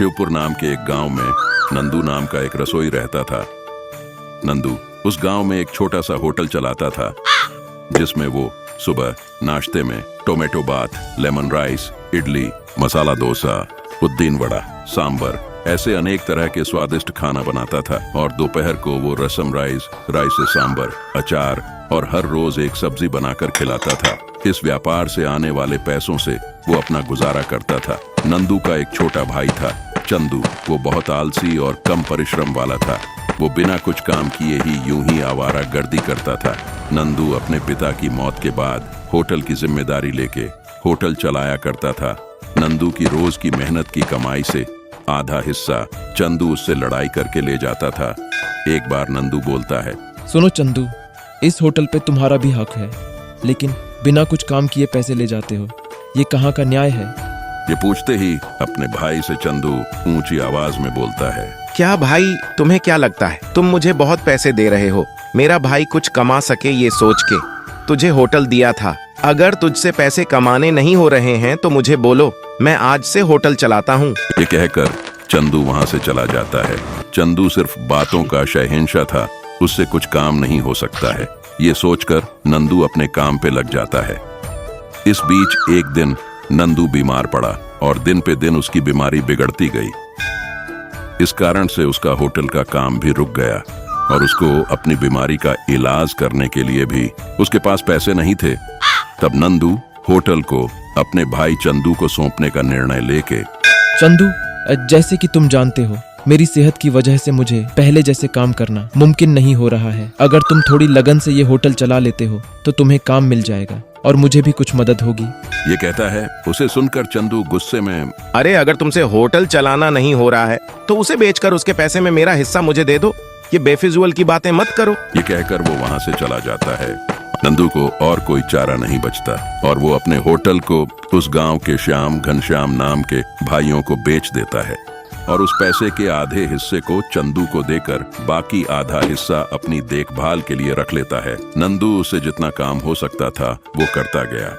शिवपुर नाम के एक गांव में नंदू नाम का एक रसोई रहता था। नंदू उस गांव में एक छोटा सा होटल चलाता था, जिसमें वो सुबह नाश्ते में tomato bath, lemon rice, idli, masala dosa, उद्दीन वड़ा, सांबर ऐसे अनेक तरह के स्वादिष्ट खाना बनाता था और दोपहर को वो रसम राइस, राइस से सांबर, अचार और हर रोज एक सब्जी बनाकर खिलाता था। इस व्यापार से आने वाले पैसों से वो अपना गुजारा करता था। नंदू का एक छोटा भाई था, चंदू। वो बहुत आलसी और कम परिश्रम वाला था। वो बिना कुछ काम किए ही यूं ही आवारा गर्दी करता था। नंदू अपने पिता की मौत के बाद होटल की जिम्मेदारी लेके होटल चलाया करता था। नंदू की रोज की मेहनत की कमाई से आधा हिस्सा चंदू उससे लड़ाई करके ले जाता था। एक बार नंदू बोलता है, सुनो चंदू, इस होटल पे तुम्हारा भी हक है, लेकिन बिना कुछ काम किए पैसे ले जाते हो। ये कहाँ का न्याय है? ये पूछते ही अपने भाई से चंदू ऊंची आवाज में बोलता है, क्या भाई, तुम्हें क्या लगता है तुम मुझे बहुत पैसे दे रहे हो? मेरा भाई कुछ कमा सके ये सोच के तुझे होटल दिया था। अगर तुझसे पैसे कमाने नहीं हो रहे हैं तो मुझे बोलो, मैं आज से होटल चलाता हूँ। ये कहकर चंदू वहां से चला जाता है। चंदू सिर्फ बातों का शहंशाह था, उससे कुछ काम नहीं हो सकता है। ये सोचकर नंदू अपने काम पे लग जाता है। इस बीच एक दिन नंदू बीमार पड़ा और दिन पे दिन उसकी बीमारी बिगड़ती गई। इस कारण से उसका होटल का काम भी रुक गया और उसको अपनी बीमारी का इलाज करने के लिए भी उसके पास पैसे नहीं थे। तब नंदू होटल को अपने भाई चंदू को सौंपने का निर्णय लेके, चंदू, जैसे कि तुम जानते हो, मेरी सेहत की वजह से मुझे पहले जैसे काम करना मुमकिन नहीं हो रहा है। अगर तुम थोड़ी लगन से ये होटल चला लेते हो तो तुम्हें काम मिल जाएगा और मुझे भी कुछ मदद होगी। ये कहता है। उसे सुनकर चंदू गुस्से में, अरे अगर तुमसे होटल चलाना नहीं हो रहा है तो उसे बेचकर उसके पैसे में मेरा हिस्सा मुझे दे दो। ये बेफिजूल की बातें मत करो। ये कहकर वो वहां से चला जाता है। नंदू को और कोई चारा नहीं बचता और वो अपने होटल को उस गांव के श्याम, घनश्याम नाम के भाइयों को बेच देता है और उस पैसे के आधे हिस्से को चंदू को देकर बाकी आधा हिस्सा अपनी देखभाल के लिए रख लेता है। नंदू उसे जितना काम हो सकता था वो करता गया,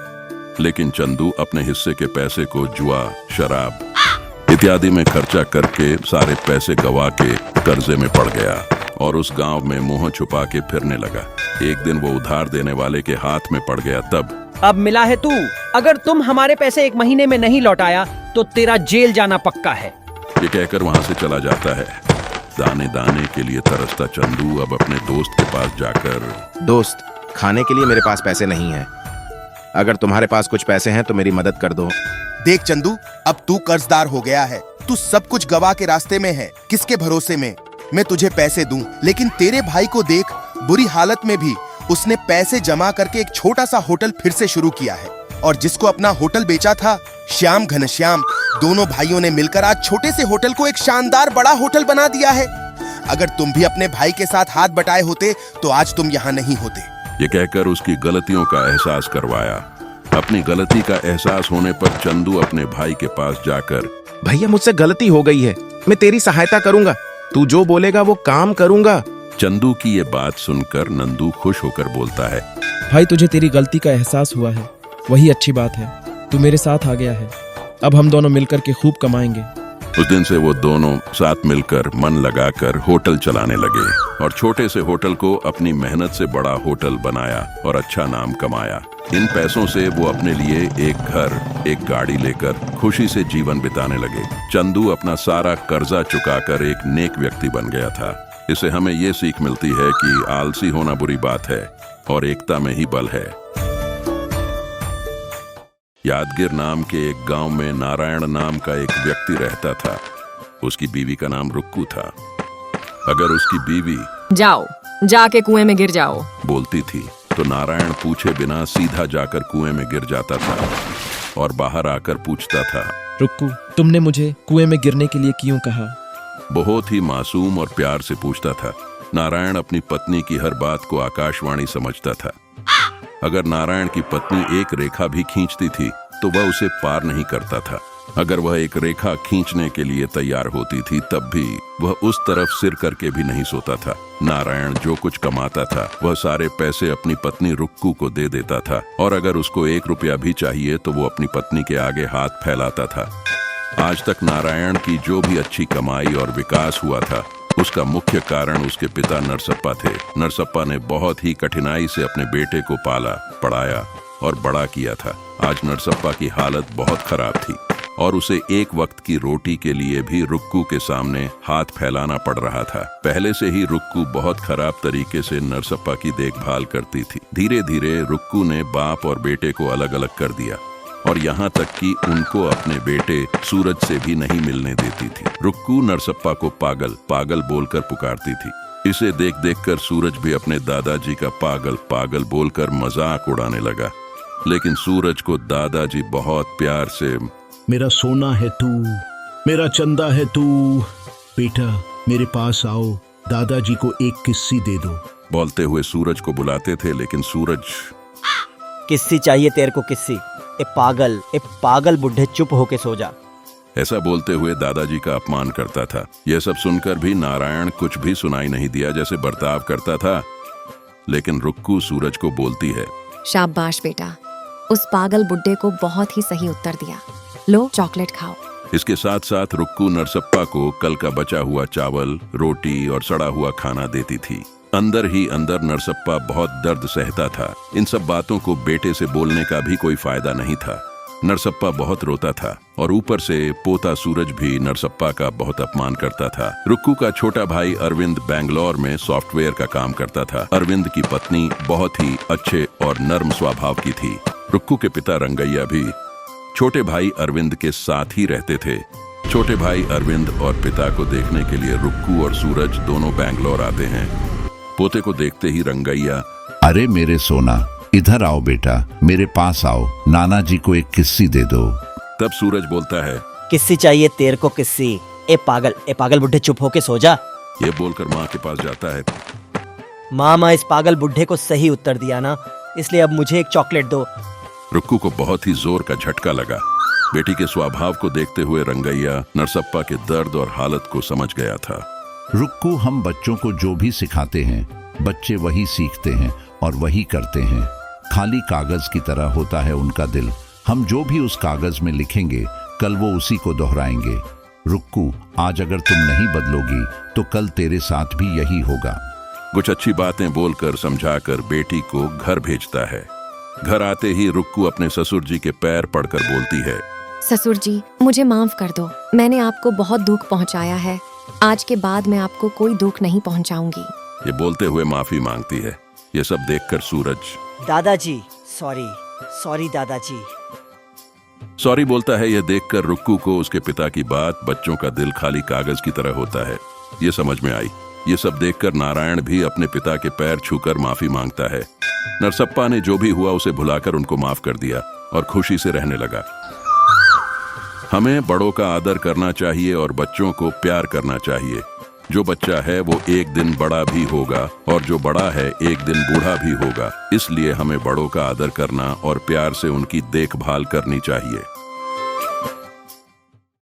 लेकिन चंदू अपने हिस्से के पैसे को जुआ, शराब इत्यादि में खर्चा करके सारे पैसे गवा के कर्जे में पड़ गया और उस गांव में मुंह छुपा के फिरने लगा। एक दिन वो उधार देने वाले के हाथ में पड़ गया। तब अब मिला है तू, अगर तुम हमारे पैसे 1 महीने में नहीं लौटाया तो तेरा जेल जाना पक्का है। ये कहकर वहां से चला जाता है। दाने दाने के लिए तरसता चंदू अब अपने दोस्त के पास जाकर, दोस्त, खाने के लिए मेरे पास पैसे नहीं है। अगर तुम्हारे पास कुछ पैसे हैं तो मेरी मदद कर दो। देख चंदू, अब तू कर्जदार हो गया है। तू सब कुछ गवा के रास्ते में है। किसके भरोसे में मैं तुझे पैसे दूं? लेकिन तेरे भाई को देख, बुरी हालत में भी उसने पैसे जमा करके एक छोटा सा होटल फिर से शुरू किया है। और जिसको अपना होटल बेचा था, श्याम घनश्याम, दोनों भाइयों ने मिलकर आज छोटे से होटल को एक शानदार बड़ा होटल बना दिया है। अगर तुम भी अपने भाई के साथ हाथ बटाए होते तो आज तुम यहाँ नहीं होते। ये कहकर उसकी गलतियों का एहसास करवाया। अपनी गलती का एहसास होने पर चंदू अपने भाई के पास जाकर, भैया मुझसे गलती हो गई है, मैं तेरी सहायता करूंगा, तू जो बोलेगा वो काम करूंगा। चंदू की ये बात सुनकर नंदू खुश होकर बोलता है, भाई, तुझे तेरी गलती का एहसास हुआ है, वही अच्छी बात है। तू मेरे साथ आ गया है, अब हम दोनों मिलकर के खूब कमाएंगे। उस दिन से वो दोनों साथ मिलकर मन लगाकर होटल चलाने लगे और छोटे से होटल को अपनी मेहनत से बड़ा होटल बनाया और अच्छा नाम कमाया। इन पैसों से वो अपने लिए एक घर, एक गाड़ी लेकर खुशी से जीवन बिताने लगे। चंदू अपना सारा कर्जा चुकाकर एक नेक व्यक्ति बन गया था। इससे हमें ये सीख मिलती है कि आलसी होना बुरी बात है और एकता में ही बल है। यादगिर नाम के एक गांव में नारायण नाम का एक व्यक्ति रहता था। उसकी बीवी का नाम रुक्कू था। अगर उसकी बीवी जाओ, जाके कुएं में गिर जाओ बोलती थी तो नारायण पूछे बिना सीधा जाकर कुएं में गिर जाता था और बाहर आकर पूछता था, रुक्कू, तुमने मुझे कुएं में गिरने के लिए क्यों कहा? बहुत ही मासूम और प्यार से पूछता था। नारायण अपनी पत्नी की हर बात को आकाशवाणी समझता था। अगर नारायण की पत्नी एक रेखा भी खींचती थी तो वह उसे पार नहीं करता था। अगर वह एक रेखा खींचने के लिए तैयार होती थी तब भी वह उस तरफ सिर करके भी नहीं सोता था। नारायण जो कुछ कमाता था वह सारे पैसे अपनी पत्नी रुक्कू को दे देता था और अगर उसको 1 रुपया भी चाहिए तो वो अपनी पत्नी के आगे हाथ फैलाता था। आज तक नारायण की जो भी अच्छी कमाई और विकास हुआ था, उसका मुख्य कारण उसके पिता नरसप्पा थे। नरसप्पा ने बहुत ही कठिनाई से अपने बेटे को पाला, पढ़ाया और बड़ा किया था। आज नरसप्पा की हालत बहुत खराब थी और उसे एक वक्त की रोटी के लिए भी रुक्कू के सामने हाथ फैलाना पड़ रहा था। पहले से ही रुक्कू बहुत खराब तरीके से नरसप्पा की देखभाल करती थी। धीरे धीरे रुक्कू ने बाप और बेटे को अलग अलग कर दिया और यहाँ तक कि उनको अपने बेटे सूरज से भी नहीं मिलने देती थी। रुक्कू नरसप्पा को पागल पागल बोलकर पुकारती थी। इसे देख देखकर सूरज भी अपने दादाजी का पागल पागल बोलकर मजाक उड़ाने लगा। लेकिन सूरज को दादाजी बहुत प्यार से मेरा सोना है तू, मेरा चंदा है तू, बेटा मेरे पास आओ, दादाजी को एक किस्सी दे दो, बोलते हुए सूरज को बुलाते थे। लेकिन सूरज किस्सी चाहिए तेरे को किस्सी, ए पागल बुढ़े चुप होके सो जा। ऐसा बोलते हुए दादाजी का अपमान करता था। यह सब सुनकर भी नारायण कुछ भी सुनाई नहीं दिया, जैसे बर्ताव करता था। लेकिन रुक्कू सूरज को बोलती है, शाबाश बेटा, उस पागल बुड्ढे को बहुत ही सही उत्तर दिया। लो चॉकलेट खाओ। इसके साथ साथ रुक्कू नरसप्पा को कल का बचा हुआ चावल, रोटी और सड़ा हुआ खाना देती थी। अंदर ही अंदर नरसप्पा बहुत दर्द सहता था। इन सब बातों को बेटे से बोलने का भी कोई फायदा नहीं था। नरसप्पा बहुत रोता था और ऊपर से पोता सूरज भी नरसप्पा का बहुत अपमान करता था। रुक्कू का छोटा भाई अरविंद बेंगलोर में सॉफ्टवेयर का काम करता था। अरविंद की पत्नी बहुत ही अच्छे और नर्म स्वभाव की थी। रुक्कू के पिता रंगैया भी छोटे भाई अरविंद के साथ ही रहते थे। छोटे भाई अरविंद और पिता को देखने के लिए रुक्कू और सूरज दोनों बेंगलोर आते हैं। पोते को देखते ही रंगैया, अरे मेरे सोना, इधर आओ बेटा, मेरे पास आओ, नाना जी को एक किस्सी दे दो। तब सूरज बोलता है, किस्सी चाहिए तेरे को किस्सी, ए पागल बुढ़े चुप होके सो जा। ये बोलकर माँ के पास जाता है। मामा इस पागल बुढ़े को सही उत्तर दिया ना, इसलिए अब मुझे एक चॉकलेट दो। रुक्कू को बहुत ही जोर का झटका लगा। बेटी के स्वभाव को देखते हुए रंगैया नरसप्पा के दर्द और हालत को समझ गया था। रुक्कू, हम बच्चों को जो भी सिखाते हैं, बच्चे वही सीखते हैं और वही करते हैं। खाली कागज की तरह होता है उनका दिल। हम जो भी उस कागज में लिखेंगे, कल वो उसी को दोहराएंगे। रुक्कू, आज अगर तुम नहीं बदलोगी तो कल तेरे साथ भी यही होगा। कुछ अच्छी बातें बोलकर समझाकर बेटी को घर भेजता है। घर आते ही रुक्कू अपने ससुर जी के पैर पड़कर बोलती है, ससुर जी, मुझे माफ कर दो, मैंने आपको बहुत दुख पहुंचाया है। आज के बाद मैं आपको कोई दुख नहीं पहुंचाऊंगी। ये बोलते हुए माफी मांगती है। ये सब देखकर सूरज, दादाजी सॉरी दादाजी। सॉरी बोलता है। यह देखकर रुक्कू को उसके पिता की बात, बच्चों का दिल खाली कागज की तरह होता है, ये समझ में आई। ये सब देखकर नारायण भी अपने पिता के पैर छूकर माफी मांगता है। नरसप्पा ने जो भी हुआ उसे भुलाकर उनको माफ कर दिया और खुशी से रहने लगा। हमें बड़ों का आदर करना चाहिए और बच्चों को प्यार करना चाहिए। जो बच्चा है वो एक दिन बड़ा भी होगा और जो बड़ा है एक दिन बूढ़ा भी होगा। इसलिए हमें बड़ों का आदर करना और प्यार से उनकी देखभाल करनी चाहिए।